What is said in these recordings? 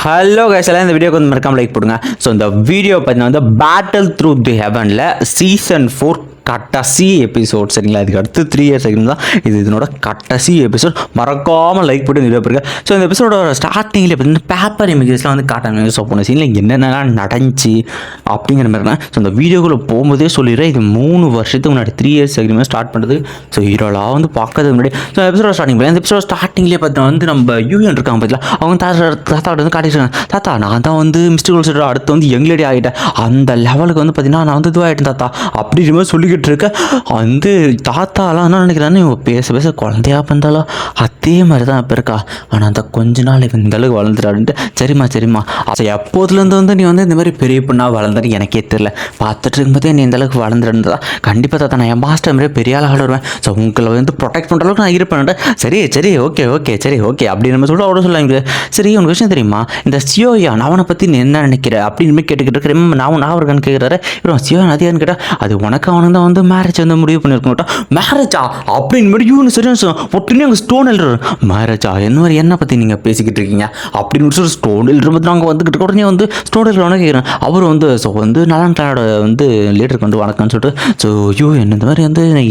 Hello guys எல்லாம் இந்த வீடியோக்கு வந்து மறக்காம லைக் போடுங்க. ஸோ இந்த வீடியோ பார்த்தீங்கன்னா வந்து பேட்டில் த்ரூ தி ஹெவனில் சீசன் 4 கடைசி எபிசோட் சரிங்களா. இதுக்கு அடுத்து 3 இயர்ஸ் ஆகிடும் தான் இதனோட கடைசி எபிசோட். மறக்காமல் லைக் போட்டு வீடியோ பாருங்க. ஸோ இந்த எபிசோட ஸ்டார்டிங்கில் பார்த்தீங்கன்னா பேப்பர் இமேஜஸ்லாம் வந்து காட்டாங்க. ஸோ போன சீனில் என்னென்னலாம் நடந்துச்சு அப்படிங்கிற மாதிரினா ஸோ இந்த வீடியோக்குள்ளே போகும்போதே சொல்லிடுறேன். இது 3 வருஷத்துக்கு முன்னாடி 3 இயர்ஸ் ஆகிடுமே ஸ்டார்ட் பண்ணுறது. ஸோ ஹீரோலாம் வந்து பார்க்கறதுக்கு முன்னாடி ஸோ எபிசோட ஸ்டார்டிங் பண்ணி அந்த எபிசோட ஸ்டார்டிங்லேயே பார்த்தீங்கன்னா வந்து நம்ம யூஎன் இருக்காங்க பார்த்தீங்களா, அவங்க தாத்தா வந்து காட்டிடுறாங்க. தாத்தா நான் தான் வந்து மிஸ்டர் கோல்ஸ் அடுத்து வந்து யங் லேடி ஆகிட்டேன், அந்த லெவலுக்கு வந்து பார்த்தீங்கன்னா நான் வந்து இதுவாகிட்டேன் தாத்தா அப்படின்ற மாதிரி சொல்லிக்கிட்டு இருக்க. வந்து தாத்தாலாம் என்ன நினைக்கிறான்னு இவங்க பேச பேச குழந்தையா பண்ணாலும் அதே மாதிரி தான் இப்போ இருக்கா. ஆனால் அந்த கொஞ்ச நாள் இவன் இந்த அளவுக்கு வளர்ந்துட்டாருன்ட்டு சரிம்மா அது எப்போதுலேருந்து வந்து நீ வந்து இந்த மாதிரி பெரிய பொண்ணாக வளர்ந்துட்டு எனக்கே தெரியல, பார்த்துட்டு இருக்கும்போதே நீ இந்த அளவுக்கு வளர்ந்துருந்தா கண்டிப்பாக தாத்தா நான் என் மாஸ்டர் மாதிரியே பெரிய ஆளாக வருவேன். ஸோ உங்களை வந்து ப்ரொடெக்ட் பண்ணுற அளவுக்கு நான் இருப்பேன். சரி ஓகே அப்படின்னு நம்ம சொல்லிட்டு அவ்வளோ சொல்லாங்க. சரி உனக்கு விஷயம் தெரியுமா, இந்த சியோயான் அவனை பற்றி நீ என்ன நினைக்கிற அப்படின்னு கேட்டுக்கிட்டு இருக்கிறேன். நான் இருக்கான்னு கேட்குறாரு. இப்போ சியோயான் அதிகான்னு கேட்டால் அது உனக்கு அவனுக்கு தான் வந்து மேரேஜ் வந்து முடிவு பண்ணியிருக்கோம். மேரேஜா அப்படின்னு மாதிரி யூனு சரியா ஒட்டுனே அங்கே ஸ்டோன் எழுதுற மேரேஜா என்ன மாதிரி என்ன பற்றி நீங்கள் பேசிக்கிட்டு இருக்கீங்க அப்படின்னு சொல்லி ஸ்டோன் எழுதுற பற்றி நாங்கள் வந்துக்கிட்டு உடனே வந்து ஸ்டோன் எழுதுறவனே கேட்குறேன். அவர் வந்து ஸோ வந்து நலன்களோட வந்து லீடருக்கு வந்து வணக்கம்னு சொல்லிட்டு ஸோ என்ன இந்த மாதிரி வந்து நீ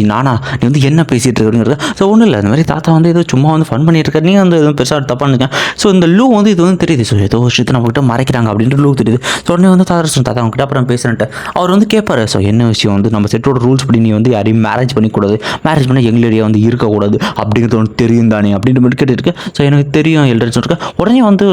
வந்து என்ன பேசிகிட்டு இருக்கிறது. ஸோ ஒன்றும் இல்லை, இந்த மாதிரி தாத்தா வந்து ஏதோ சும்மா வந்து ஃபன் பண்ணிட்டு இருக்காரு, நீ வந்து எதுவும் பெருசாக தப்பாக இருக்கேன். ஸோ இந்த லூ வந்து இது வந்து தெரியுது. ஸோ ஏதோ விஷயத்தை நம்மகிட்ட மறைக்கிறாங்க அப்படின்ட்டு லூ தெரியுது. ஸோ உடனே வந்து தாத்தா அவங்ககிட்ட அப்புறம் பேசுகிறேன்ட்டு அவர் வந்து கேட்பாரு. ஸோ என்ன விஷயம் வந்து நம்ம செட்டோட ரூல்ஸ் படி நீ வந்து யாரையும் மேரேஜ் பண்ணிக்கூடாது, மேரேஜ் பண்ணால் யங் லேடியாக வந்து இருக்கக்கூடாது அப்படிங்கிறது ஒன்று தெரியும் தானே அப்படின்ற மாதிரி கேட்டுருக்கு. ஸோ எனக்கு தெரியும் எல்டர்னு சொல்லிட்டு உடனே வந்து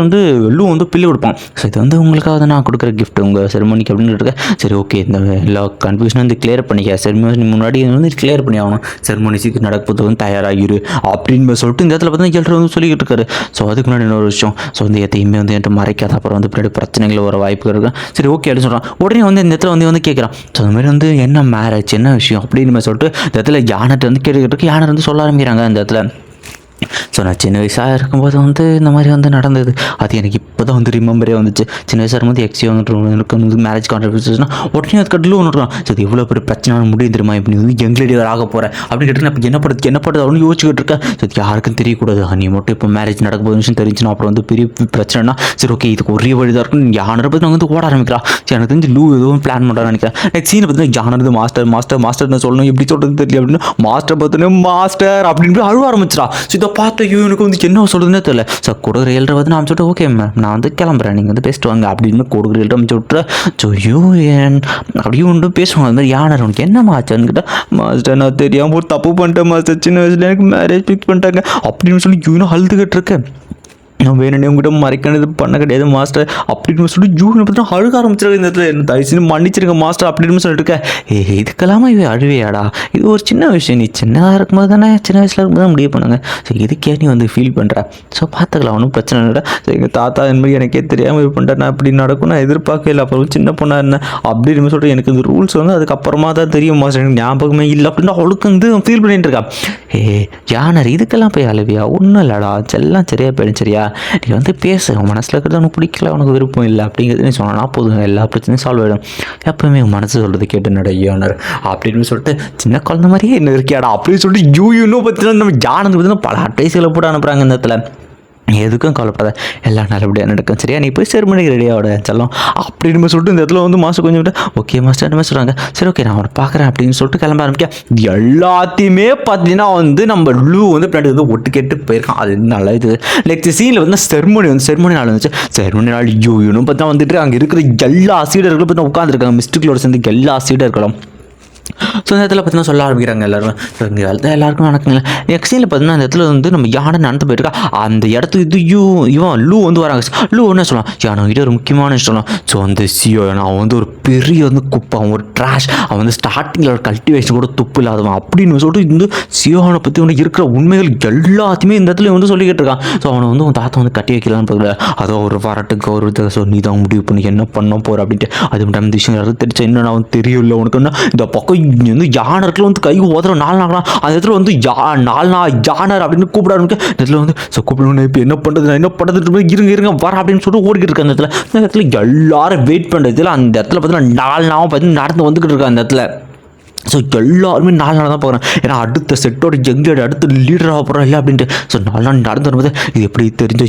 லூ வந்து பில்லு கொடுப்பான். ஸோ இது வந்து உங்களுக்காக நான் கொடுக்குற கிஃப்ட் உங்கள் செரிமோனிக்கு அப்படின்னு இருக்கேன். சரி ஓகே இந்த எல்லா கன்ஃபியூஷனும் வந்து கிளியர் பண்ணிக்க, செரிமோனி முன்னாடி வந்து கிளியர் பண்ணி ஆகணும், செரிமோனிஸுக்கு நடப்பது வந்து தயாராகிரு அப்படின்னு சொல்லிட்டு இந்த இடத்துல பார்த்தீங்கன்னா எல்டர் வந்து சொல்லிக்கிட்டு இருக்காரு. ஸோ அதுக்கு முன்னாடி இன்னொரு விஷயம், ஸோ வந்து எதையுமே வந்து என்கிட்ட மறைக்காத, அப்புறம் வந்து பின்னாடி பிரச்சனைகள் வர வாய்ப்பு இருக்குது. சரி ஓகே அப்படின்னு சொல்கிறான். உடனே வந்து இந்த இடத்துல வந்து கேட்குறான். ஸோ அந்த மாதிரி வந்து என்ன மேரேஜ் என்ன விஷயம் அப்படின்னு சொல்லிட்டு இந்த இடத்துல யானை வந்து கேட்டுக்கிட்டு யானை வந்து சொல்ல ஆரம்பிக்கிறாங்க இந்த இடத்துல. ஸோ நான் சின்ன வயசாக இருக்கும்போது வந்து இந்த மாதிரி வந்து நடந்தது, அது எனக்கு இப்போ தான் வந்து ரிமெம்பரே வந்துச்சு. சின்ன வயசாக இருக்கும்போது எக்ஸியோ வந்து மேரேஜ் கான்ட்ரிபியூஷன்னா உடனே அது கட்டில் ஒன்று இருக்கலாம். ஸோ இது எவ்வளோ பெரிய பிரச்சனை முடியும் தெரியுமா, இப்படி வந்து யங் லேடியாக ஆக போகிறேன் அப்படின்னு கேட்டு நான் என்ன படுறது அப்படின்னு யோசிச்சுக்கிட்டு இருக்கேன். ஸோ இது யாருக்கும் தெரியக்கூடாது, நீ மட்டும் இப்போ மேரேஜ் நடக்க போகிற விஷயம் தெரிஞ்சுன்னா அப்புறம் வந்து பெரிய பிரச்சனைனா சரி ஓகே இதுக்கு ஒரே வழி தான் இருக்கும். யானை பற்றி நான் வந்து ஓட ஆரம்பிக்கிறா. சரி எனக்கு தெரிஞ்சு லூ எதுவும் பிளான் பண்ணுறான்னு நினைக்கிறேன். நெக்ஸ்ட் சீனை பார்த்தீங்கன்னா யானது மாஸ்டர் சொல்லணும் எப்படி சொல்கிறது தெரியல அப்படின்னு மாஸ்டர் பார்த்தோன்னே மாஸ்டர் அப்படின்னு அழுவ ஆரம்பிச்சிடா. ஸோ இதை பார்த்து எனக்கு வந்து என்ன சொல்கிறதுனே தெரியல. ஸோ கொடுக்குற ஏழரை வந்து நான் சொல்லிட்டு ஓகே மேம் நான் வந்து கிளம்புறேன், நீங்கள் வந்து பேசிட்டு வாங்க அப்படின்னு கொடுக்குற ஏழரை அமைச்சு விட்டுற. ஸோ யூஎன் அப்படியும் ஒன்று பேசுவாங்க. அது மாதிரி யானை உனக்கு என்னம்மா ஆச்சான்னு கேட்டால் மாஸ்டர் நான் தெரியாமல் ஒரு தப்பு பண்ணிட்டேன் மாஸ்டர், சின்ன வயசுல எனக்கு மேரேஜ் ஃபிக்ஸ் பண்ணிட்டாங்க அப்படின்னு சொல்லி யூனும் அழுதுகிட்டு இருக்கேன். நான் வேணுனே உங்ககிட்ட மறைக்கிறது பண்ண கிடையாது மாஸ்டர் அப்படின்னு சொல்லிட்டு ஜூனை பற்றி அழுக ஆரம்பிச்சிருக்க. இந்த இடத்துல என்ன தயவுசெய்து மன்னிச்சிருங்க மாஸ்டர் அப்படின்னு சொல்லிட்டு இருக்கேன். இதுக்கெல்லாமா இவ அழுவையாடா, இது ஒரு சின்ன விஷயம், நீ சின்னதாக இருக்கும்போது தானே சின்ன வயசில் இருக்கும்போது தான் முடிவு பண்ணுங்க. ஸோ இதுக்கே நீ வந்து ஃபீல் பண்ணுற, ஸோ பார்த்துக்கலாம் ஒன்றும் பிரச்சனை இல்லை. ஸோ எங்கள் தாத்தா இந்த மாதிரி எனக்கே தெரியாமல் இது பண்ணுறேன், நான் இப்படி நடக்கும் நான் எதிர்பார்க்கவே இல்லை, அப்புறம் சின்ன பொண்ணாக இருந்தேன் அப்படின்னு சொல்லிட்டு எனக்கு இந்த ரூல்ஸ் வந்து அதுக்கப்புறமா தான் தெரியும் மாஸ்டர், எனக்கு ஞாபகமே இல்லை அப்படின்னு அவளுக்கு வந்து ஃபீல் பண்ணிட்டு இருக்கா. யானர் இதுக்கெல்லாம் போய் அழுவியா, ஒன்றும் இல்லைடா எல்லாம் சரியாக போயிடும் சரியா, நீ வந்து பேசு, உன் மனசில் இருக்கிறது உனக்கு பிடிக்கல உனக்கு விருப்பம் இல்லை அப்படிங்கிறது நீ சொன்னா போதும், எல்லா பிரச்சனையும் சால்வ் ஆகிடும். எப்பவுமே உன் மனசு சொல்கிறது கேட்டு நடையானர் அப்படின்னு சொல்லிட்டு சின்ன குழந்த மாதிரியே என்ன இருக்கியாடா அப்படின்னு சொல்லிட்டு யூன்னு பார்த்தீங்கன்னா நம்ம யானது பார்த்தீங்கன்னா பல அட்வைஸுகளை போட்டு அனுப்புகிறாங்க இந்த இடத்துல. எதுக்கும் கவலைப்படாத எல்லாம் நல்லபடியாக நடக்கும் சரியா, நீ போய் செரிமனிக்கு ரெடியாவோட செல்லம் அப்படின்னு சொல்லிட்டு இந்த இடத்துல வந்து மாஸ்டர் கொஞ்சம் விட்டு ஓகே மாஸ்டர் என்ன சொல்கிறாங்க. சரி ஓகே நான் அவனை பார்க்குறேன் அப்படின்னு சொல்லிட்டு கிளம்ப ஆரம்பிக்க. எல்லாத்தையுமே பார்த்தீங்கன்னா வந்து நம்ம லூ வந்து பின்னாடி வந்து ஒட்டு கேட்டு போயிருக்கான். அது நல்லா இது நெக்ஸ்ட் சீனில் வந்து செரிமனி நாள் இருந்துச்சு. செரிமனி நாள் யூன்னு பார்த்தா வந்துட்டு அங்கே இருக்கிற எல்லா சீடர்களும் பார்த்தா உட்காந்துருக்காங்க, மிஸ்டேக்களோட சேர்ந்து எல்லா சீடர்களும். ஸோ இந்த இடத்துல பார்த்தீங்கன்னா சொல்ல ஆரம்பிக்கிறாங்க எல்லாரும். ஸோ இங்கே எல்லாருக்கும் நடக்குங்களா. நெக்ஸ்டில் பார்த்தீங்கன்னா அந்த இடத்துல வந்து நம்ம யானை நடந்து போயிருக்கா. அந்த இடத்துக்கு இது இவன் லூ வந்து வராங்க. லூ என்ன சொல்லலாம், யானை கிட்ட ஒரு முக்கியமான சொல்லலாம். ஸோ அந்த சியோ அவன் வந்து ஒரு பெரிய வந்து குப்பை, அவன் ஒரு ட்ராஷ், அவன் வந்து ஸ்டார்டிங்கில் ஒரு கல்டிவேஷன் கூட துப்பு இல்லாதவன் அப்படின்னு சொல்லிட்டு இந்த சியோனை பற்றி வந்து இருக்கிற உண்மைகள் எல்லாத்தையுமே இந்த இடத்துல வந்து சொல்லிக்கிட்டு இருக்கான். ஸோ அவனை வந்து உன் தாத்தா வந்து கட்டி வைக்கலான்னு பார்க்கல, அதோ ஒரு வரட்டுக்கு ஒரு ஸோ நீ தான் முடிவு பண்ணி என்ன பண்ண போகிற அப்படின்ட்டு. அது மட்டும் இந்த விஷயம் யாரும் தெரிஞ்சா என்னென்ன அவன் தெரியல உனக்குன்னா இந்த பக்கம் வந்து யானர்கள் வந்து கை ஓதுற 4 நாளாம் அந்த இடத்துல வந்து 4 யானர் அப்படின்னு கூப்பிட ஆரம்பிக்க. இடத்துல வந்து ஸோ கூப்பிடணும் இப்போ என்ன பண்ணுறது இருங்க வர அப்படின்னு சொல்லிட்டு ஓடிக்கிட்டு இருக்க. அந்த இடத்துல எல்லாரும் வெயிட் பண்ணுறதுல அந்த இடத்துல பார்த்தீங்கன்னா 4 நாளாக பார்த்து நடந்து வந்துக்கிட்டு இருக்காங்க அந்த இடத்துல. ஸோ எல்லாருமே 4 நாள் தான் போகிறேன். ஏன்னா அடுத்த செட்டோட எங்கேயோட அடுத்த லீடராக போகிறோம் இல்லை அப்படின்ட்டு. ஸோ 4 நாள் நடந்து வரும்போது இது எப்படி தெரிஞ்சு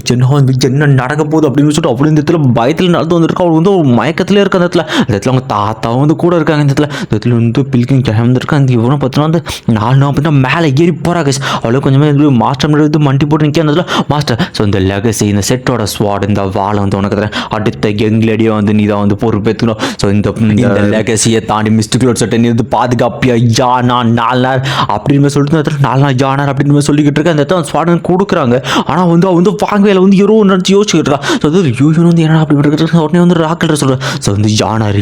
என்ன நடக்க போகுது அப்படின்னு சொல்லிட்டு அப்படி இந்த இடத்துல பயத்தில் நடந்து வந்துருக்கா. அவள் வந்து ஒரு மயக்கத்திலே இருக்க அந்த இடத்துல அவங்க தாத்தா வந்து கூட இருக்காங்க. இந்த இடத்துல வந்து பில்கிங் கிளம்பிருக்கா. அந்த இவனும் பார்த்தீங்கன்னா வந்து 4 நாள் அப்படின்னா மேலே ஏறி போகிறாங்க. அவ்வளோ கொஞ்சமே மாஸ்டர் வந்து மண்டி போட்டு நிற்க அந்த மாஸ்டர். ஸோ இந்த லெகசி இந்த செட்டோட ஸ்வாட் இந்த வாழை வந்து உனக்கு தரேன். அடுத்த யங்லேடியோ வந்து நீ தான் வந்து பொறுப்பேற்றுக்கணும். ஸோ இந்த லெகசியை தாண்டி மிஸ்டிகுலர் செட்டை நீ வந்து பாதுகாப்பியா ஜானா 4 நாள் அப்படின்னு சொல்லிட்டு அந்த இடத்துல 4 நாள் ஜானார் அப்படின்னு சொல்லிக்கிட்டு இருக்க. அந்த இடத்துல ஸ்வாடன் கொடுக்குறாங்க. ஆனால் வந்து அவன் வந்து வாங்கவேல வந்து எரோ நினச்சி யோசிச்சுக்கிட்டு இருக்கா. ஸோ அது யூன் வந்து என்ன அப்படி இருக்கு. உடனே வந்து ராக்கெட் சொல்கிறேன். ஸோ வந்து ஜானார்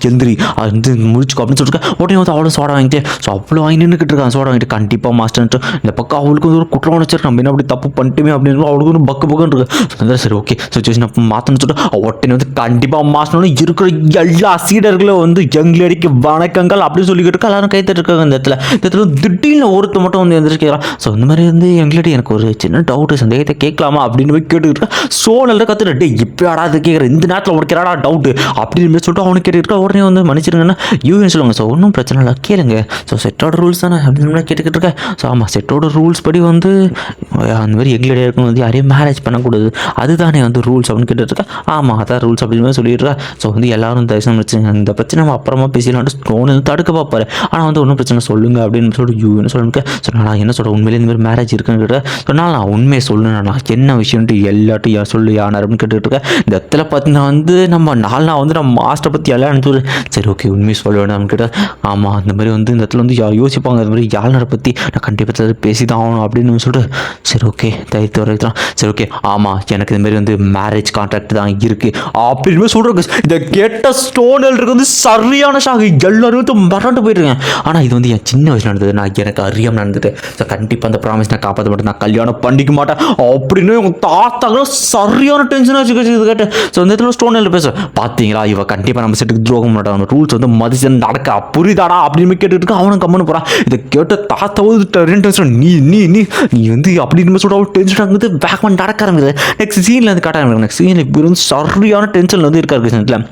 எந்திரி அது வந்து முடிச்சுக்கோ அப்படின்னு சொல்லிட்டு உடனே வந்து அவ்வளோ சோடா வாங்கிட்டு ஸோ அவ்வளோ வாங்கி நின்றுக்கிட்டு இருக்கான். சோடா வாங்கிட்டு கண்டிப்பாக மாஸ்டர் இந்த பக்கம் அவளுக்கு வந்து ஒரு குற்றம் உணர்ச்சிருக்கு. நம்ம என்ன அப்படி தப்பு பண்ணிட்டுமே அப்படின்னு அவளுக்கு ஒரு பக்குன்னு இருக்கு. சரி ஓகே சுச்சுவேஷன் அப்போ மாற்றணும்னு சொல்லிட்டு உடனே வந்து கண்டிப்பாக மாஸ்டர் இருக்கிற எல்லா சீடர்களும் வந்து யங்லேடிக்கு வணக்கங்கள் அப்படின்னு சொல்லிக்கிட்டு இருக்கா. எல்லாரும் கைத்தட்டு இருக்காங்க. இந்த இடத்துல திடீர்னு ஒருத்த மட்டும் வந்து எந்திரிக்கிறான். ஸோ இந்த மாதிரி வந்து எங்கள்கிட்ட எனக்கு ஒரு சின்ன டவுட்டு சந்தேகத்தை கேட்கலாமா அப்படின்னு போய் கேட்டுக்கிட்டு இருக்கா. சோழல்ல கத்துட்டு டே இப்போ ஆடாது கேட்குறேன் இந்த நேரத்தில் உனக்கு டவுட்டு அப்படின்னு சொல்லிட்டு அவனுக்கு கேட்டுக்கிட்டு உடனே வந்து மன்னிச்சிருங்கன்னா யூன்னு சொல்லுவாங்க. ஸோ ஒன்றும் பிரச்சனை இல்லை கேளுங்க. ஸோ செட்டோட ரூல்ஸ் தானே அப்படின்னு கேட்டுக்கிட்டு இருக்கேன். ஸோ ஆமாம் செட்டோட ரூல்ஸ் படி வந்து அந்த மாதிரி எங்கள்கிட்ட இருக்கணும் வந்து யாரையும் மேரேஜ் பண்ணக்கூடாது அதுதானே வந்து ரூல்ஸ் அப்படின்னு கேட்டுட்டு இருக்கேன். ஆமாம் அதான் ரூல்ஸ் அப்படின்னு சொல்லிட்டு இருக்கா. ஸோ வந்து எல்லாரும் தரிசனம் வச்சுங்க இந்த பிரச்சனை நம்ம அப்புறமா பேசலான்ட்டு ஸ்டோன் வந்து தடுக்க பார்ப்பாரு. ஆனால் வந்து ஒன்றும் பிரச்சனை சொல்லுங்க அப்படின்னு சொல்லிட்டு யூன்னு சொல்லுங்க. ஸோ நான் என்ன சொல்கிறேன் உண்மையிலே இந்த மாதிரி மேரேஜ் இருக்குன்னு கேட்டேன். சொன்னால் நான் உண்மையை சொல்லுண்ணா என்ன விஷயம்ட்டு எல்லாட்டும் சொல்லு யார் அப்படின்னு கேட்டுட்டு இருக்கேன். இந்த இடத்துல பார்த்தீங்கன்னா வந்து நம்ம 4 நாள் வந்து நம்ம மாஸ்டரை பற்றி எல்லாம் அனுப்பிச்சு சரி ஓகே உண்மையை சொல்ல வேணும் அப்படின்னு கேட்டேன். ஆமாம் அந்த மாதிரி வந்து இந்த இடத்துல வந்து யோசிப்பாங்க அது மாதிரி யாழ்னரை பற்றி நான் கண்டிப்பாக பேசி தான் ஆகணும் அப்படின்னு சொல்லிட்டு சரி ஓகே தைத்து வரைக்கலாம். சரி ஓகே ஆமாம் எனக்கு இந்த மாதிரி வந்து மேரேஜ் கான்ட்ராக்ட் தான் இருக்குது அப்படின்னு சொல்கிறாங்க. இதை கேட்ட ஸ்டோனருக்கு வந்து சரியான ஷாக் எல்லாரும் வந்து மறந்து போயிட்டுருக்கேன். ஆனால் இது வந்து என் சின்ன வயசு நடந்தது நான் எனக்கு அறியாமல் நடந்துட்டு ஸோ கண்டிப்பாக அந்த ப்ராமிஸ் நான் காப்பாற்ற மாட்டேன் நான் கல்யாணம் பண்ணிக்க மாட்டேன் அப்படின்னு உங்கள் தாத்தாங்களும் சரியான டென்ஷனாக வச்சுக்கிச்சு இது கேட்டு. ஸோ இந்த இடத்துல ஸ்டோனில் பேச பார்த்தீங்களா இவ கண்டிப்பாக நம்ம செட்டுக்கு துரோகம் மாட்டான் ரூல்ஸ் வந்து மதிச்சு நடக்க புரிதாடா அப்படின்னு கேட்டுட்டு இருக்க. அவனும் கம்மனு போகிறான். இதை கேட்ட தாத்தாவது டென்ஷன் நீ நீ நீ நீ வந்து அப்படின்னு சொல்லிட்டு அவள் டென்ஷன் ஆகுது பேக் பண்ணி நடக்க ஆரம்பிக்குது. நெக்ஸ்ட் சீனில் வந்து காட்ட ஆரம்பிக்கும். நெக்ஸ்ட் சீனில் இப்போ வந்து சரியான டென்ஷனில் வந்து இருக்காரு கிருஷ்ணத்தில்.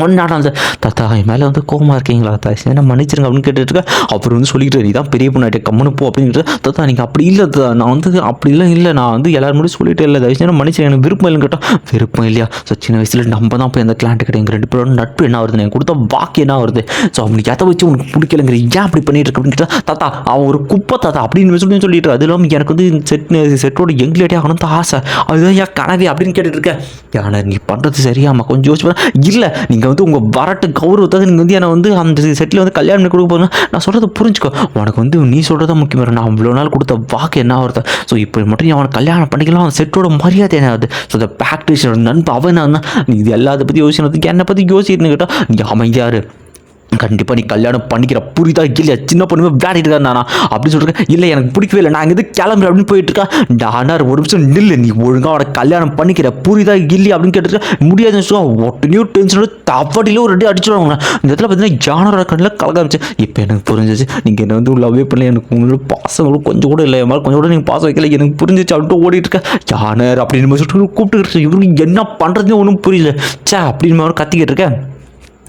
ஒன்னாடா தாத்தா என் மேலே வந்து கோவமாக இருக்கீங்களா தாத்தா என்ன மன்னிச்சிருங்க அப்படின்னு கேட்டுட்டு இருக்கேன். அப்புறம் வந்து சொல்லிக்கிட்டு நீ தான் பெரிய பொண்ணாயிட்ட கம்மனு போ அப்படின்னு தாத்தா நீங்கள் அப்படி இல்லை நான் வந்து அப்படிலாம் இல்லை நான் வந்து எல்லாரும் முன்னாடி சொல்லிட்டு இல்லை தயவுசெய்து மன்னிச்சிருங்க எனக்கு விருப்பம் இல்லைன்னு கேட்டோம். விருப்பம் இல்லையா ஸோ சின்ன வயசில் நம்ம தான் போய் அந்த கிளாண்ட் கிட்ட எங்கள் 2 பேரோட நட்பு என்ன வருது எனக்கு கொடுத்த வாக்கு என்ன வருது ஸோ அவனுக்கு எதை வச்சு உனக்கு பிடிக்கலைங்கிற ஏன் அப்படி பண்ணிட்டு இருக்கு அப்படின்னு கேட்டால் தாத்தா அவன் ஒரு குப்பை தாத்தா அப்படின்னு சொல்லிட்டு அது இல்லாமல் எனக்கு வந்து செட்டோட எங்கேட்டே ஆகணும் தான் ஆசை அதுதான் என் கனவே அப்படின்னு கேட்டுட்டு இருக்கேன். ஏன்னா நீ பண்ணுறது சரியாமா கொஞ்சம் யோசிச்சு இல்லை நீங்கள் வந்து உங்கள் வரட்டு கௌரவத்தை நீங்கள் வந்து என்னை வந்து அந்த செட்டில் வந்து கல்யாணம் பண்ணி கொடுக்க போதும் நான் சொல்கிறத புரிஞ்சுக்கோ உனக்கு வந்து நீ சொல்கிறதா முக்கியம் நான் இவ்வளோ நாள் கொடுத்த வாக்கு என்ன ஆகுறது ஸோ இப்போ மட்டும் நீ அவனை கல்யாணம் பண்ணிக்கலாம் அவன் செட்டோட மரியாதை என்ன ஆகுது ஸோ இந்த ப்ராக்டிஸோட நண்பு அவன் தான் இது எல்லாத்தை பற்றி யோசிக்கிறதுக்கு என்னை பற்றி யோசிச்சுன்னு கேட்டால் நீ அமைதியாரு கண்டிப்பாக நீ கல்யாணம் பண்ணிக்கிற புரியுதா இல்லையா சின்ன பொண்ணுமே விளையாடிட்டு இருக்கா நானா அப்படின்னு சொல்லிட்டு இல்லை எனக்கு பிடிக்கவே இல்லை நான் இங்கே கிளம்புறேன் அப்படின்னு போயிட்டு இருக்கேன். டானார் ஒரு நிமிஷம் நில்லு நீ ஒழுங்காக அவனை கல்யாணம் பண்ணிக்கிற புரியுதா இல்லையா அப்படின்னு கேட்டுருக்கேன். முடியாதுன்னு வச்சுக்கோ ஒட்டனையும் டென்ஷனோட தவடியிலும் ஒரு ரெடி அடிச்சுடுவாங்க. இந்த இடத்துல பார்த்தீங்கன்னா ஜானரோட கண்ணில் கலக்க ஆரம்பிச்சு இப்போ எனக்கு புரிஞ்சிச்சு நீங்கள் என்ன வந்து லவ்வே பண்ணல எனக்கு உங்களோட பாசங்களும் கொஞ்சம் கூட இல்லை மாதிரி கொஞ்சம் கூட நீங்கள் பாசம் வைக்கல எனக்கு புரிஞ்சிச்சு அப்படின்ட்டு ஓடிட்டு இருக்கேன். ஜானர் அப்படின்னு சொல்லிட்டு கூப்பிட்டு இவருக்கு என்ன பண்ணுறதுன்னு ஒன்றும் புரியல சே அப்படின்னு மாதிரி கத்திக்கிட்டு இருக்கேன்.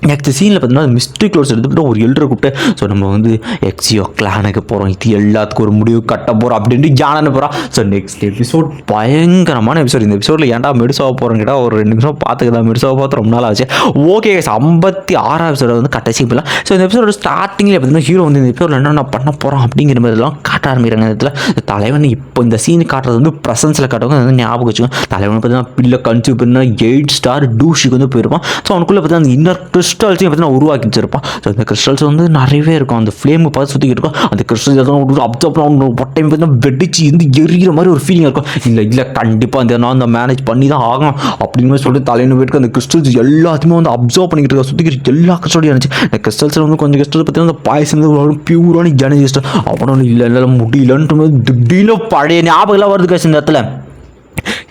நெக்ஸ்ட் சீனில் பார்த்தீங்கன்னா மிஸ்டேக் க்ளோஸ் எடுத்துகிட்டு ஒரு எல்டரை கூப்பிட்டு ஸோ நம்ம வந்து எக்ஸியோ கிளானுக்கு போகிறோம் இது எல்லாத்துக்கும் ஒரு முடிவு கட்ட போகிறோம் அப்படின்ட்டு ஜானன்னு போகிறான். ஸோ நெக்ஸ்ட் எபிசோட் பயங்கரமான எபிசோட். இந்த எபிசோடில் ஏன்டா மெடிசாக போகிறோம் கேட்டால் ஒரு 2 நிமிஷம் பார்த்துக்கலாம் மெடிசாக பார்த்து ரொம்ப நாள் ஆச்சு. ஓகே 56 எபிசோட வந்து கடைசி போகலாம். ஸோ இந்த எபிசோட ஸ்டார்டிங்கில் பார்த்தீங்கன்னா ஹீரோ வந்து இந்த எபிசோடில் என்ன பண்ண போகிறோம் அப்படிங்கிற மாதிரிலாம் காட்ட ஆரம்பிக்கிறாங்க. இதில் தலைவன் இப்போ இந்த சீன் காட்டுறது வந்து ப்ரெசன்ஸில் காட்டுவாங்க வந்து ஞாபகம் வச்சுக்கோங்க. தலைவன் பார்த்தீங்கன்னா பில்லை கன்சியூவ் பண்ண 8 ஸ்டார் டூஷிக்கு வந்து போயிருப்பான். ஸோ அவனுக்குள்ளே பார்த்தீங்கன்னா அந்த இன்னர் கிறிஸ்டல்ஸையும் பார்த்தீங்கன்னா உருவாக்கி வச்சிருப்பான். ஸோ அந்த கிறிஸ்டல்ஸ் வந்து நிறையவே இருக்கும். அந்த ஃப்ளேமை பார்த்து சுற்றிக்கிட்டு இருக்கும். அந்த கிறிஸ்டல்ஸ் எதாவது அப்சர்வ் பண்ண ஒட்டையும் பார்த்தீங்கன்னா வெடிச்சு இருந்து எரியிற மாதிரி ஒரு ஃபீலிங் இருக்கும். இல்லை கண்டிப்பாக அந்த நான் அந்த மேனேஜ் பண்ணி தான் ஆகணும் அப்படின்னு சொல்லிட்டு தலையின்னு போயிட்டு அந்த கிறிஸ்டல்ஸ் எல்லாத்தையுமே வந்து அப்சர்வ் பண்ணிக்கிட்டு இருக்கா. சுற்றிக்கிட்டு எல்லா கிறிஸ்டலையும் இருந்துச்சு. இந்த கிறிஸ்டல்ஸில் வந்து கொஞ்சம் கிறிஸ்டல் பார்த்தீங்கன்னா அந்த பாய்ஸ் வந்து பியூரான எனர்ஜிஸ்ட் அவனும் இல்லை முடியலன்ட்டு திடீர்னு பழைய ஞாபகம் எல்லாம் வருது இந்த இடத்துல.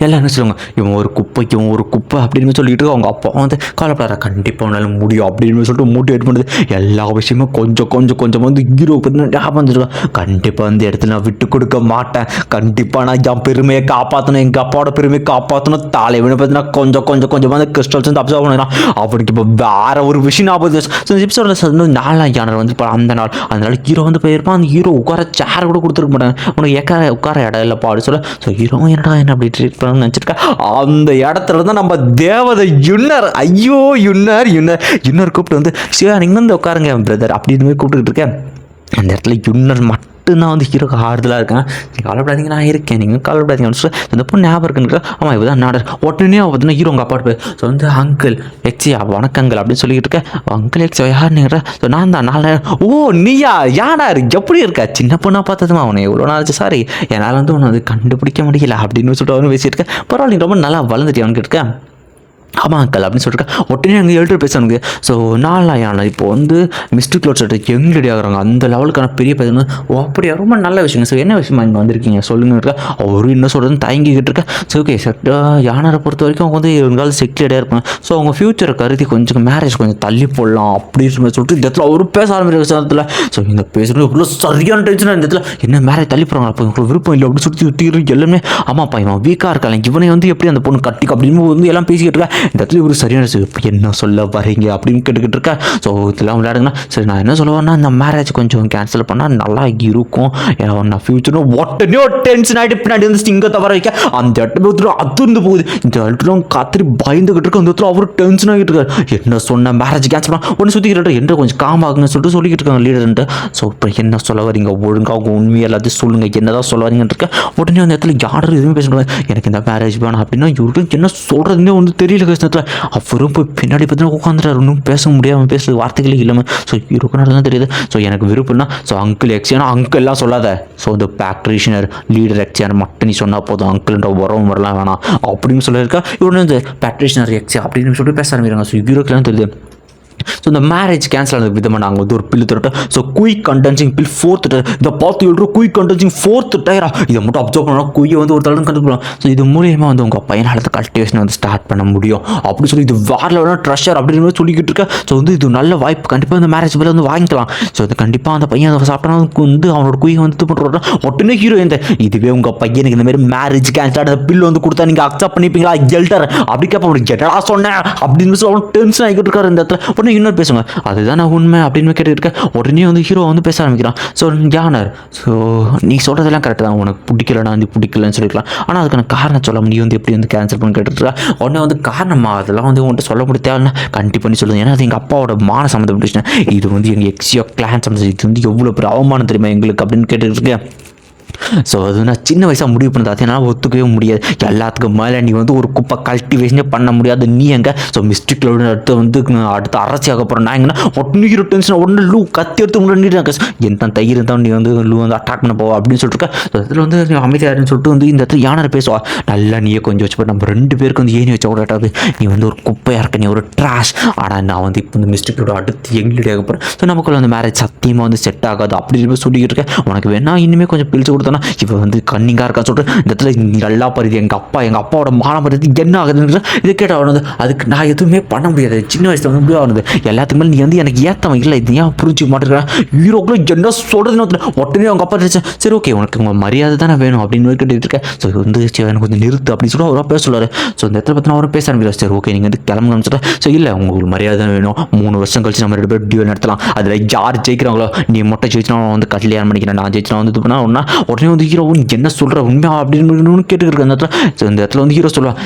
எல்லாம் என்ன சொல்லுவாங்க, இவன் ஒரு குப்பை அப்படின்னு சொல்லிட்டு அவங்க அப்பா வந்து கவலைப்படாத, கண்டிப்பாக உன்னால முடியும் அப்படின்னு சொல்லிட்டு மோட்டிவேட் பண்ணுது. எல்லா விஷயமும் கொஞ்சம் வந்து ஹீரோ பார்த்தீங்கன்னா ஞாபகம் வந்துருக்கேன். கண்டிப்பாக வந்து இடத்துல நான் விட்டு கொடுக்க மாட்டேன், கண்டிப்பாக நான் என் பெருமையை காப்பாற்றணும், எங்கள் அப்பாவோட பெருமையை காப்பாற்றணும். தலைவனு பார்த்தீங்கன்னா கொஞ்சம் வந்து கிறிஸ்டல்ஸ் வந்து அப்சர்வ் பண்ணிடலாம். அவனுக்கு இப்போ வேற ஒரு விஷயம் ஞாபகம். ஸோ எபிசோடில் 4ஆம் ஜானர் வந்து இப்போ அந்த நாள் ஹீரோ வந்து போயிருப்பான். அந்த ஹீரோ உட்கார சேர் கூட கொடுத்துருக்க மாட்டாங்க, உனக்கு உட்கார இடம் இல்லை பாடு சொல்ல. ஸோ ஹீரோ என்னடா என்ன அப்படி ட்ரீட் பண்ணணும்னு நினச்சிருக்கேன். அந்த இடத்துல தான் நம்ம தேவதை யுன்னர், ஐயோ யுன்னர் கூப்பிட்டு வந்து சிவா நீங்கள் வந்து உட்காருங்க பிரதர் அப்படின்னு மாதிரி கூப்பிட்டுக்கிட்டு இருக்கேன். அந்த இடத்துல யுன்னர் மட்டும்தான் வந்து ஹீரோக்கு ஆறுதலாக இருக்கேன். நீங்கள் கவலைப்படாதீங்க, நான் இருக்கேன், நீங்கள் கவலைப்படாதீங்கன்னு சொல்லி அந்த பொண்ணு ஞாபகம் இருக்குன்னு. ஆமாம் இதுதான் நாடர். உடனே பார்த்தீங்கன்னா ஹீரோ உங்கள் அப்பாட்டு போய் ஸோ வந்து அங்கிள் எக்ஸியா வணக்கங்கள் அப்படின்னு சொல்லிக்கிட்டு இருக்கேன். அங்கிள் எக்ஸியா யார் நீங்கள்? ஸோ நான் தான் 4 ஓ நீயா யானார் எப்படி இருக்கா? சின்ன பொண்ணாக பார்த்ததுமா அவனை எவ்வளோ நாள் ஆச்சு, சாரி என்னால் வந்து உன்னை அது கண்டுபிடிக்க முடியல அப்படின்னு சொல்லிட்டு அவனு பேசியிருக்கேன். பரவாயில்ல ரொம்ப நல்லா வளர்ந்துட்டு அவனுக்கு இருக்கேன். ஆமாம் அங்கிள் அப்படின்னு சொல்லிட்டு உடனே அங்கே எழுட்டு பேசுவானுங்க. ஸோ 4ஆம் ஜானர் இப்போ வந்து மிஸ்டிக் க்ளோட் சொல்லிட்டு யங் ரெடி ஆகுறாங்க. அந்த லெவலுக்கான பெரிய பேர். ஓ அப்படியா, ரொம்ப நல்ல விஷயம். ஸோ என்ன விஷயமா இங்கே வந்திருக்கீங்க சொல்லுங்க. அவரும் என்ன சொல்கிறதுன்னு தயங்கிக்கிட்டு இருக்கேன். ஸோ ஓகே யானரை பொறுத்த வரைக்கும் அவங்க வந்து இவங்களால செக்லேடாக இருப்பாங்க. ஸோ அவங்க ஃபியூச்சரை கருதி கொஞ்சம் மேரேஜ் கொஞ்சம் தள்ளி போடலாம் அப்படின்னு சொல்லிட்டு இந்த இடத்துல அவரும் பேச ஆரம்பிக்கிற. ஸோ இந்த பேசுகிறது இவ்வளோ சரியான டென்ஷனாக இந்த இடத்துல என்ன மேரேஜ் தள்ளி போகிறாங்க, அப்போ உங்களுக்கு விருப்பம் இல்லை அப்படின்னு சுற்றி எல்லாமே. ஆமாப்பா இவன் வீக்காக இருக்காங்க, இவனை வந்து எப்படி அந்த பொண்ணு கட்டிக்கு அப்படின்னு வந்து எல்லாம் பேசிக்கிட்டு இருக்கேன். இந்த இடத்துல ஒரு சரியான என்ன சொல்ல வரீங்க அப்படின்னு கேட்டுக்கிட்டு இருக்கேன். ஸோ இதெல்லாம் விளையாடுங்கன்னா சரி நான் என்ன சொல்லுவேன்னா இந்த மேரேஜ் கொஞ்சம் கேன்சல் பண்ணால் நல்லா இருக்கும். நான் ஃபியூச்சரும் உடனே டென்ஷன் ஆகிட்டு பின்னாடி வந்து ஸ்டிங்கை தவற வைக்க அந்த இடத்துல அதிர்ந்து போகுது. இந்த இடத்துல காத்திரி பயந்துகிட்டு இருக்கு. அந்த இடத்துல அவரு டென்ஷன் ஆகிட்டு இருக்காரு. என்ன சொன்ன மேரேஜ் கேன்சல் பண்ணால் ஒன்று சுற்றிக்கிட்டு என்ன கொஞ்சம் காமாகுங்கன்னு சொல்லிட்டு சொல்லிக்கிட்டு இருக்காங்க லீடர்ன்ட்டு. ஸோ இப்போ என்ன சொல்ல வரீங்க, ஒழுங்காக உண்மை எல்லாத்தையும் சொல்லுங்கள், என்னதான் சொல்ல வரீங்கன்னு இருக்கேன். உடனே அந்த இடத்துல யாரும் எதுவுமே பேசக்கூடாது, எனக்கு இந்த மேரேஜ் வேணாம் அப்படின்னா இவருக்கு என்ன சொல்கிறதுனே வந்து தெரியல. அவரும் போய் பின்னாடி பார்த்தீங்கன்னா உட்காந்துட்டாரு, இன்னும் பேச முடியாமல் பேசுறது வார்த்தைகளே இல்லாமல். ஸோ இவருக்கு நல்லா தெரியுது. ஸோ எனக்கு விருப்பம்னா ஸோ அங்கிள் எக்ஸியானா அங்கிள் எல்லாம் சொல்லாத, ஸோ இந்த ப்ராக்டிஷனர் லீடர் எக்ஸியான மட்டும் நீ சொன்னால் போதும், அங்கிள்ன்ற உறவு வரலாம் வேணாம் அப்படின்னு சொல்லியிருக்கா. இவனு இந்த ப்ராக்டிஷனர் எக்ஸியா அப்படின்னு சொல்லிட்டு பேச ஆரம்பிக்கிறாங்க. ஸோ இவருக்குலாம் தெரியுது. ஸோ இந்த மேரேஜ் கேன்சல் ஆனது விதமாக நாங்கள் வந்து ஒரு பில்லு தரட்டும். So quick condensing bill 4th tier. இதை பார்த்து எழுதுறோம் குயிக் கண்டென்சிங் 4th டயரா, இதை மட்டும் அப்சர்வ் பண்ணணும். குயியை வந்து ஒரு தடவை கண்டுபிடிக்கலாம். ஸோ இது மூலியமாக வந்து உங்கள் பையனால் கல்டிவேஷன் வந்து ஸ்டார்ட் பண்ண முடியும் அப்படி சொல்லி இது வேறு ட்ரெஷர் அப்படின்னு சொல்லிக்கிட்டு இருக்கேன். ஸோ வந்து இது நல்ல வாய்ப்பு, கண்டிப்பாக இந்த மேரேஜ் பில் வந்து வாங்கிக்கலாம். ஸோ இது கண்டிப்பாக அந்த பையன் அதை சாப்பிட்டா வந்து அவனோட குயியை வந்து இது பண்ணுறோம். உடனே ஹீரோ இந்த இதுவே உங்கள் பையனுக்கு இந்த மாதிரி மேரேஜ் கேன்சல் ஆன பில் வந்து கொடுத்தா நீங்கள் அக்செப்ட் பண்ணிப்பீங்களா எல்டர் அப்படி கேட்ப அவனுக்கு என்னடா சொன்னேன் அப்படின்னு சொல்லி அவன் டென்ஷன் ஆகிட்டு இருக்காரு. இந்த இடத்துல உடனே இன்னொரு பேசுவாங்க, அதுதான் நான் உண்மை அப்படின்னு கேட்டுட்டு இருக்கேன். உடனே வந்து ஹீரோ வந்து பேச ஆரம்பிக்கிறான். ஸோ ஜானர் ஸோ நீ சொல்கிறதெல்லாம் கரெக்டு தான், உனக்கு பிடிக்கலன்னா வந்து பிடிக்கலன்னு சொல்லிக்கலாம், ஆனால் அதுக்கான காரணம் சொல்ல முடியும் வந்து எப்படி வந்து கேன்சல் பண்ணி கேட்டுருக்கா. உடனே வந்து காரணமா அதெல்லாம் வந்து உன்ட்டு சொல்ல முடிய தேவைன்னா கண்டிப்பாக பண்ணி சொல்லுங்கள், ஏன்னா அது எங்கள் அப்பாவோட மான சம்மந்தப்பட்டுச்சுன்னா இது வந்து எங்கள் எக்ஸியோ கிளான் சம்மந்தம், இது வந்து எவ்வளோ பெரிய அவமானம் தெரியுமா எங்களுக்கு அப்படின்னு கேட்டுட்டு இருக்கேன். ஸோ அது நான் சின்ன வயசாக முடிவு பண்ணது, அது என்னால் ஒத்துக்கவே முடியாது. எல்லாத்துக்கும் மேலே நீ வந்து ஒரு குப்பை கல்டிவேஷனே பண்ண முடியாது நீ எங்கே. ஸோ மிஸ்டேக்கில் அடுத்து அரசியாக போகிறேன் நான் எங்கன்னா உடனே டென்ஷன் உடனே லூ கத்தி எடுத்து முன்னாடி என் தயிர் தான் நீ வந்து லூ வந்து அட்டாக் பண்ண போவா அப்படின்னு சொல்லிட்டு ஸோ அதில் வந்து அமைதியாருன்னு சொல்லிட்டு வந்து இந்த இடத்துல யானை பேசுவா. நல்லா நீயே கொஞ்சம் வச்சு நம்ம 2 பேருக்கு வந்து ஏனி வச்சா கூட எட்டாது, நீ வந்து ஒரு குப்பையாக இருக்க, நீ ஒரு ட்ராஷ். ஆனால் நான் வந்து இப்போ இந்த மிஸ்டேக்கோட அடுத்து எங்களுடைய போகிறேன். ஸோ நமக்குள்ள வந்து மேரேஜ் சத்தியமாக வந்து செட் ஆகாது அப்படின்னு சொல்லிக்கிட்டு இருக்கேன். உனக்கு வேணா இனிமேல் கொஞ்சம் பிரித்து கொடுத்தோன்னா இப்போ வந்து கண்ணிங்காக இருக்கான்னு சொல்லிட்டு இந்த இடத்துல நல்லா பருது எங்கள் அப்பாவோட மானம் பருது என்ன ஆகுதுன்னு இதை கேட்டால் அவனது அதுக்கு நான் எதுவுமே பண்ண முடியாது. சின்ன வயசில் வந்து முடியாது ஆனது எல்லாத்துக்கு மேலே நீ வந்து எனக்கு ஏற்றவன் இல்லை, இது ஏன் புரிஞ்சிக்க மாட்டேங்கிறேன் ஹீரோக்குள்ள என்ன சொல்கிறதுன்னு உடனே அவங்க அப்பா நினச்சேன். சரி ஓகே உனக்கு உங்கள் மரியாதை தானே வேணும் அப்படின்னு கேட்டுட்டு இருக்கேன். ஸோ வந்து எனக்கு கொஞ்சம் நிறுத்து அப்படின்னு சொல்லி அவராக பேச சொல்லுவார். ஸோ இந்த இடத்துல பார்த்தீங்கன்னா அவரும் பேச ஆரம்பிக்கிறார். சரி ஓகே நீங்கள் வந்து கிளம்புங்கன்னு சொல்லிட்டு ஸோ இல்லை உங்களுக்கு மரியாதை தான் வேணும், 3 வருஷம் கழிச்சு நம்ம 2 பேர் டியூல் நடத்தலாம், அதில் யார் ஜெயிக்கிறாங்களோ நீ மொட்டை ஜெயிச்சினா வந்து கல்யாணம் பண்ணிக்கிறேன், நான் ஜெயிச்சினா வந்து இது பண்ணால் ஒன்றா உடனே வந்து ஹீரோ என்ன சொல்கிற உண்மையா அப்படின்னு கேட்டுக்கிட்டு அந்த இடத்துல. ஸோ இந்த இடத்துல வந்து ஹீரோ சொல்லுவான்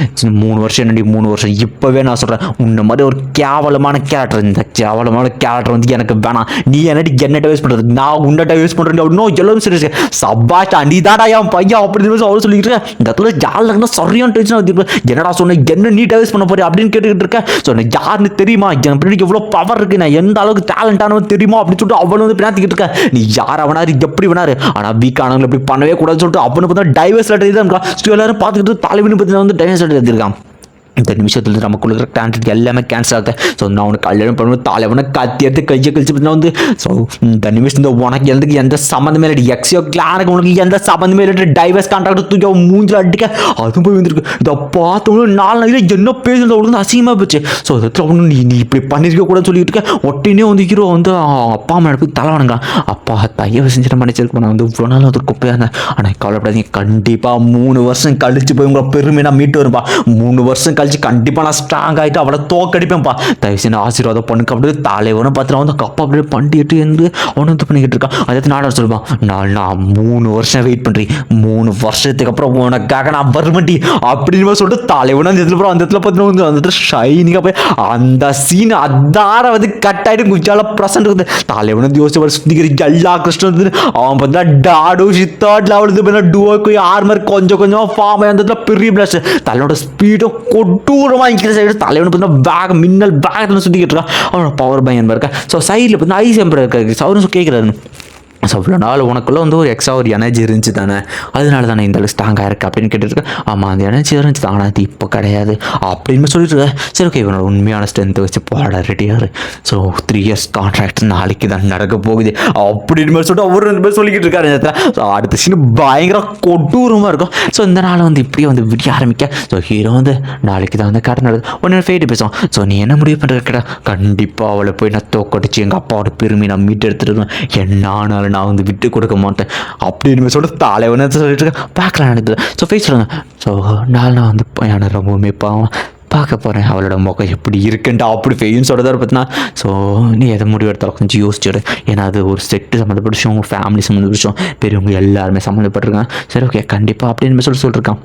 3 வருஷம் என்னடி 3 வருஷம் இப்போவே நான் சொல்கிறேன் உன்ன மாதிரி ஒரு கேவலமான கேரக்டர், இந்த கேவலமான கேரக்டர் வந்து எனக்கு வேணாம், நீ என்னட்ட யூஸ் பண்ணுறது நான் உன்னட்ட யூஸ் பண்ணுறேன் அப்படின்னா எல்லாரும் சரி சபாஷ் நீ தாடா என் பையன் அப்படின்னு அவர் சொல்லிக்கிட்டு இருக்கேன். இந்த இடத்துல யாருன்னா சரியான டென்ஷன் வந்து என்னடா சொன்ன என்ன நீ டைவர்ஸ் பண்ண போறியா அப்படின்னு கேட்டுக்கிட்டு இருக்கேன். ஸோ நான் யாருன்னு தெரியுமா, என் பின்னாடி எவ்வளோ பவர் இருக்குது, நான் எந்த அளவுக்கு டேலண்டானவன் தெரியுமா அப்படின்னு சொல்லிட்டு அவளை வந்து பின்னாத்திக்கிட்டு இருக்கேன். நீ யார் அவனாரு எப்படி வேணாரு, ஆனால் வீக்கானவங்களை எப்படி பண்ணவே கூடாதுன்னு சொல்லிட்டு அவனு பார்த்தா டைவர்ஸ் லெட்டர் தான் எல்லாரும் பார்த்துக்கிட்டு தலைவனு பற்றி வந்து டைவர்ஸ் லெட்டர் எழுதியிருக்கான். இந்த நிமிஷத்துல நமக்குள்ள இருக்கிற டேலண்ட் எல்லாமே கேன்சல் ஆகுது. ஸோ நான் உனக்கு கல்யாணம் பண்ணுவேன் தலைவனை கத்தி எடுத்து கையை கழிச்சு பார்த்தீங்கன்னா வந்து ஸோ இந்த நிமிஷம் உனக்கு எனக்கு எந்த சம்மந்தமே இல்லை எக்ஸியோ கிளானுக்கு உனக்கு எந்த சம்மந்தமே இல்லை டைவர்ஸ் கான்ட்ராக்ட் தூக்கி அவன் மூஞ்சில் அடிக்க அது போய் வந்துருக்கு. இதை பார்த்தவங்களும் 4 நாளைக்கு என்ன பேசுறது அவளுக்கு அசிங்கமாக போச்சு. ஸோ அதை ஒன்று நீ இப்படி பண்ணியிருக்க கூடன்னு சொல்லிட்டு இருக்க. ஒட்டினே வந்து ஹீரோ வந்து அப்பா அம்மா எனக்கு தலை வணங்கலாம். அப்பா தயவு செஞ்சுட்டு மன்னிச்சிருக்கேன் நான் வந்து இவ்வளோ நாள் அது குப்பையாக இருந்தேன். ஆனால் கவலைப்படாதீங்க கண்டிப்பாக 3 வருஷம் கழிச்சு போய் உங்களை பெருமை நான் மீட்டு வரும்பா. 3 வருஷம் கழிச்சு கண்டிப்பாக நான் ஸ்ட்ராங் ஆகிட்டு அவளை தோக்கடிப்பேன்ப்பா. தயவுசெய்து ஆசீர்வாதம் பண்ணுக்கு அப்படி தலைவனை பார்த்துட்டு வந்து கப்பா அப்படியே பண்ணிட்டு இருந்து ஒன்று இது பண்ணிக்கிட்டு இருக்கான். அதை நானும் சொல்லுவான் நான் 3 வருஷம் வெயிட் பண்ணுறேன் 3 வருஷத்துக்கு அப்புறம் உனக்காக நான் வருமட்டி அப்படின்னு சொல்லிட்டு தலைவனை அந்த இடத்துல அந்த இடத்துல பார்த்துட்டு வந்துட்டு ஷைனிங்காக போய் அந்த சீன் அதார வந்து கட் ஆகிட்டு குஜால ப்ரெசன்ட் இருக்குது. தலைவனை யோசிச்சு வர சுத்திக்கிற எல்லா கிருஷ்ணன் வந்து அவன் பார்த்தா டாடு தேர்ட் லெவலுக்கு டூக்கு ஆர்மர் கொஞ்சமாக ஃபார்ம் ஆகி அந்த இடத்துல பெரிய பிளஸ் தலைவனோட ஸ்பீடும் கொட்டூரமாக இன்க்ரீஸ் ஆகிட்டு தலைவனை பார்த்தீங்கன்னா பேக் மின்னல் பேக் சுற்றிக்கிட்டு இருக்கான். அவனோட பவர் பயன்பா இருக்கா. ஸோ சைடில் பார்த்தீங்கன்னா ஐஸ் எம்பர் இருக்காரு. அவரும் கேட்குறாரு ஸோ அவ்வளோ நாள் உனக்குள்ளே வந்து ஒரு எக்ஸ்ட்ரா ஒரு எனர்ஜி இருந்துச்சு தானே அதனால தானே இந்த அளவுக்கு ஸ்ட்ராங்காக இருக்குது அப்படின்னு கேட்டுருக்கேன். ஆமாம் அந்த எனர்ஜி இருந்துச்சு ஆனால் அது இப்போ கிடையாது அப்படின்னு சொல்லிட்டு இருக்கேன். சரி ஓகே இவனோட உண்மையான ஸ்ட்ரென்த்தை வச்சு பாட ரெடியாரு. ஸோ 3 இயர்ஸ் கான்ட்ராக்ட் நாளைக்கு தான் நடக்க போகுது அப்படின்னு மாதிரி சொல்லிட்டு அவர் 2 பேர் சொல்லிக்கிட்டு இருக்காரு இந்த இடத்துல. ஸோ அடுத்த சீன் பயங்கர கொட்டூரமாக இருக்கும். ஸோ இந்த நாள் வந்து இப்படியே வந்து விடிய ஆரம்பிக்க. ஸோ ஹீரோ வந்து நாளைக்கு தான் வந்து கரெக்ட் நடக்குது ஒன்று ஃபேட்டு பேசுவோம். ஸோ நீ என்ன முடிவு பண்ணுற கேட்டா கண்டிப்பாக அவளை போய் நான் தோக்கடிச்சு எங்கள் அப்பாவோட பெருமை நான் மீட்டு எடுத்துருவேன் என்னானாலும் நான் வந்து விட்டு கொடுக்க மாட்டேன் அப்படின்னு சொல்லிட்டு தலைவனை சொல்லிட்டு இருக்கேன். பார்க்கலாம் நினைக்குது. ஸோ ஃபேஸ் சொல்லுங்க. ஸோ நான் வந்து நான் ரொம்பவுமே பார்க்க போகிறேன் அவளோட முகம் எப்படி இருக்குன்ட்டு அப்படி ஃபெயின் சொல்கிறதா பார்த்தீங்கன்னா. ஸோ நீ எதை முடிவு எடுத்தாலும் கொஞ்சம் யோசிச்சுடு. ஏன்னா அது ஒரு செட்டு சம்மந்தப்பட்ட விஷயம் உங்கள் ஃபேமிலி சம்மந்தப்பட்ட விஷயம் பெரியவங்க எல்லாருமே சம்மந்தப்பட்டிருக்காங்க. சரி ஓகே கண்டிப்பாக அப்படின்னு சொல்லியிருக்கான்.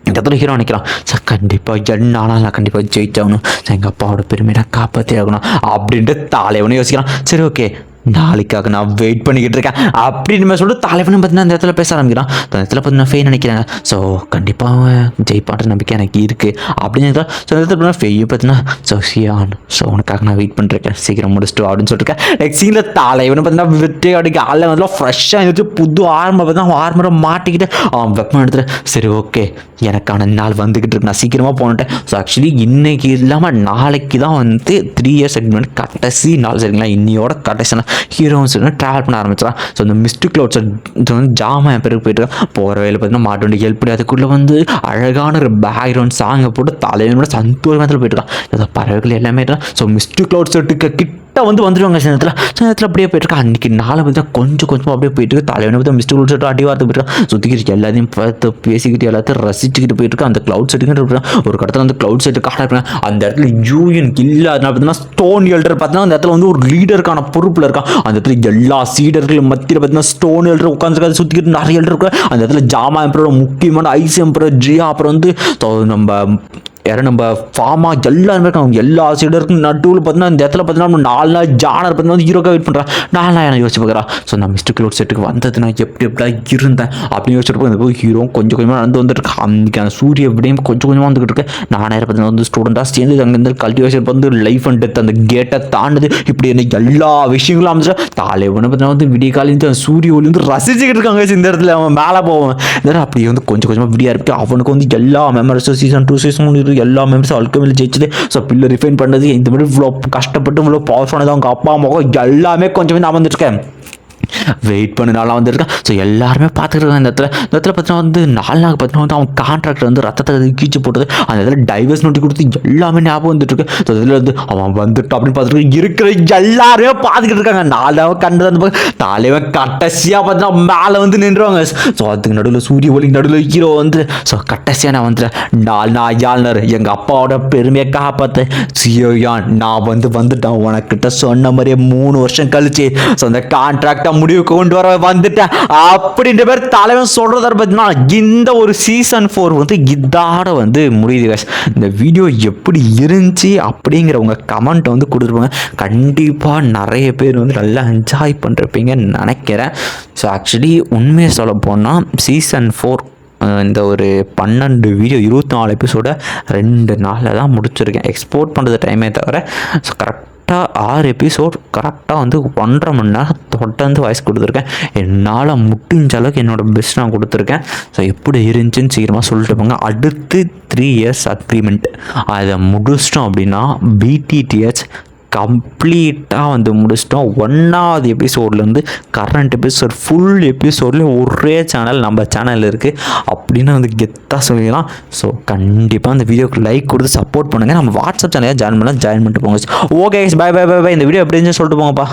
இந்த இடத்துல ஹீரோ நினைக்கிறான். சார் கண்டிப்பாக என்னாலும் நான் கண்டிப்பாக ஜெயிச்சாகணும். எங்கள் அப்பாவோட பெருமையை நான் காப்பாற்றி ஆகணும் அப்படின்ட்டு தலைவனே யோசிக்கிறான். சரி ஓகே நாளைக்காக நான் வெயிட் பண்ணிக்கிட்டு இருக்கேன் அப்படின்னு சொல்லிட்டு தலைவனும் பார்த்தீங்கன்னா அந்த இடத்துல பேச ஆரம்பிக்கிறான். அந்த இடத்துல பார்த்தீங்கன்னா ஃபெய் நினைக்கிறாங்க. ஸோ கண்டிப்பாக ஜெயிப்பான்ற நம்பிக்கை எனக்கு இருக்குது அப்படின்னு ஸோ அந்த இடத்துல ஃபெய்யை பார்த்தீங்கன்னா ஸோ சியான் ஸோ உனக்காக நான் வெயிட் பண்ணிருக்கேன் சீக்கிரம் முடிச்சுட்டு அப்படின்னு சொல்லியிருக்கேன். நெக்ஸ்ட் சீனில் தலைவனு பார்த்தீங்கன்னா வெற்றி அடிக்க ஆள் வந்து ஃப்ரெஷ்ஷாக இருந்துச்சு புது ஆர்மரை பார்த்தீங்கன்னா ஆர்மரை மாட்டிக்கிட்டு அவன் வெப்பம் எடுத்துட்டு சரி ஓகே எனக்கான நாள் வந்துக்கிட்டு இருக்கு நான் சீக்கிரமாக போனேன். ஸோ ஆக்சுவலி இன்னைக்கு இல்லாமல் நாளைக்கு தான் வந்து 3 இயர்ஸ் செக்மெண்ட் கடைசி நாள் சரிங்களா இன்னையோட கடைசி ஹீரோஸ் ட்ராவல் பண்ண ஆரம்பிச்சிடலாம். ஸோ இந்த மிஸ்டிக் க்ளவுட்ஸ் வந்து ஜாமா என் பேருக்கு போயிட்டு போகிற வேலை பார்த்தீங்கன்னா மாட்டு வண்டி ஹெல்ப் பண்ணி அதுக்குள்ளே வந்து அழகான ஒரு பேக்ரவுண்ட் சாங்கை போட்டு தலைவனோட சந்தோஷமாக போயிட்டுருக்கான். பறவைகள் எல்லாமே. ஸோ மிஸ்டிக் க்ளவுட்ஸ் கிட்ட வந்து வந்துடுவாங்க நேரத்தில் அப்படியே போயிட்டுருக்கா. அன்றைக்கி நாளை பார்த்தா கொஞ்சமாக அப்படியே போயிட்டு தலைவனை பார்த்தா மிஸ்டர் க்ளவுட் செட்டு அடி வார்த்தை போயிட்டு சுற்றிக்கிட்டு எல்லாத்தையும் பார்த்து பேசிக்கிட்டு எல்லாத்தையும் ரசிச்சுக்கிட்டு போயிட்டு அந்த க்ளவுட் செட்டுக்கிட்டு ஒரு கடத்தில் அந்த க்ளவுட் செட்டு காட்ட அந்த இடத்துல யூஎன் இல்லாதனால பார்த்தீங்கன்னா ஸ்டோன் எல்டர் பார்த்தீங்கன்னா அந்த இடத்துல வந்து ஒரு லீடருக்கான பொறுப்பில் இருக்கான். அந்த இடத்துல எல்லா சீடர்களும் மத்தியில் பார்த்தீங்கன்னா ஸ்டோன் எல்டர் உட்காந்துருக்காது சுற்றிக்கிட்டு நிறைய எல்டர் இருக்கு. அந்த இடத்துல ஜாமா எம்பரோட முக்கியமான ஐஸ் எம்பரர் ஜியா அப்புறம் வந்து நம்ம யாரும் நம்ம ஃபார்மா எல்லாருமே இருக்காங்க. எல்லா சைடருக்கும் நடுவில் பார்த்தீங்கன்னா இந்த இடத்துல பார்த்தீங்கன்னா 4 நாள் ஜானர் பார்த்தீங்கன்னா வந்து ஹீரோக்காக வெயிட் பண்ணுறான். 4 நாள் என்ன யோசிச்சு பார்க்குறா. ஸோ நான் மிஸ்டர் க்ளவுட் செட்டுக்கு வந்தது நான் எப்படிலாம் இருந்தேன் அப்படின்னு யோசிச்சிருப்போம். இந்த போய் ஹீரோ கொஞ்சமாக நடந்து வந்துட்டு அன்றைக்கான சூரிய விடையும் கொஞ்சமாக வந்துக்கிட்டு இருக்கு. 4000 பார்த்தீங்கன்னா வந்து ஸ்டூடெண்ட்டாக சேர்ந்து அங்கேருந்து கல்டிவேஷன் வந்து லைஃப் அண்ட் டெத் அந்த கேட்டை தாண்டுது. இப்படி என்ன எல்லா விஷயங்களும் அமைச்சு தலைவனை பார்த்தீங்கன்னா வந்து விடிய காலையில் சூரிய ஒளி வந்து ரசிச்சுக்கிட்டு இருக்காங்க. இந்த இடத்துல அவன் மேலே போவான். இந்த அப்படியே வந்து கொஞ்சமாக விடியா இருக்கு. அவனுக்கு வந்து எல்லா மெமரிஸும் சீசன் 2 சீசன் எல்லா மெம்பர்ஸ் அல்கமில் ஜெயிச்சது. ஸோ பில்லர் ரிஃபைன் பண்ணது இந்த மாதிரி இவ்வளோ கஷ்டப்பட்டு இவ்வளோ பவர்ஃபுல்லானது அவங்க அப்பா அம்மாவும் எல்லாமே கொஞ்சமே நான் வந்துருக்கேன் வெயிட் பண்ண நாளாக வந்துருக்கான். ஸோ எல்லாருமே பார்த்துக்கிட்டு இந்த இடத்துல பார்த்தீங்கன்னா வந்து 4 நாள் பார்த்தீங்கன்னா வந்து அவன் கான்ட்ராக்டர் வந்து ரத்தத்தை கீச்சு போட்டது அந்த இடத்துல டைவர்ஸ் நோட்டி கொடுத்து எல்லாமே ஞாபகம் வந்துட்டு இருக்கு. ஸோ இதில் வந்து அவன் வந்துட்டு அப்படின்னு பார்த்துட்டு இருக்கிற எல்லாருமே பார்த்துக்கிட்டு இருக்காங்க. 4 நாள் கண்டு வந்து தலைவன் கடைசியாக பார்த்தீங்கன்னா மேலே வந்து நின்றுவாங்க. ஸோ அதுக்கு நடுவில் சூரிய ஒளிக்கு நடுவில் ஹீரோ வந்து ஸோ கடைசியாக நான் வந்துட்டேன் 4 நாள் யாழ்னர் எங்கள் அப்பாவோட பெருமையை காப்பாற்றேன் சியோயான் நான் வந்துட்டேன் உனக்கிட்ட சொன்ன மாதிரியே 3 வருஷம் கழிச்சு ஸோ அந்த கான்ட்ராக்டை முடிவுக்கு கொண்டு வர வந்துட்டேன் அப்படின்ற பேர் தலைவன் சொல்றத பார்த்தீங்கன்னா இந்த ஒரு சீசன் 4 வந்து இதோட வந்து முடியுது. இந்த வீடியோ எப்படி இருந்துச்சு அப்படிங்கிற உங்க கமெண்ட் வந்து கொடுத்துருப்பாங்க. கண்டிப்பாக நிறைய பேர் வந்து நல்லா என்ஜாய் பண்ணிருப்பீங்கன்னு நினைக்கிறேன். ஸோ ஆக்சுவலி உண்மையை சொல்ல போனால் சீசன் 4 இந்த ஒரு 12 வீடியோ 24 எபிசோட 2 நாளில் தான் முடிச்சிருக்கேன். எக்ஸ்போர்ட் பண்ணுறது டைமே தவிர ஸோ கரெக்டாக கரெக்டாக 6 எபிசோட் கரெக்டாக வந்து 1.5 மணி நேரம் தொடர்ந்து வாய்ஸ் கொடுத்துருக்கேன். என்னால் முடிஞ்ச அளவுக்கு என்னோடய பெஸ்ட் நான் கொடுத்துருக்கேன். ஸோ எப்படி இருந்துச்சுன்னு சீக்கிரமாக சொல்லிட்டு போங்க. அடுத்து 3 இயர்ஸ் அக்ரிமெண்ட் அதை முடிச்சிட்டோம் அப்படின்னா பிடிடிஹெச் கம்ப்ளீட்டாக வந்து முடிச்சிட்டோம். 1வது எபிசோட்லேருந்து கரண்ட் எபிசோட் ஃபுல் எபிசோட்லேயும் ஒரே சேனல் நம்ம சேனல் இருக்குது அப்படின்னு வந்து கெத்தாக சொல்லிடலாம். ஸோ கண்டிப்பாக அந்த வீடியோக்கு லைக் கொடுத்து சப்போர்ட் பண்ணுங்கள். நம்ம வாட்ஸ்அப் சேனலில் ஜாயின் பண்ணிட்டு போங்க. Okay bye bye bye bye. இந்த வீடியோ எப்படி இருந்துச்சு சொல்லிட்டு போங்கப்பா.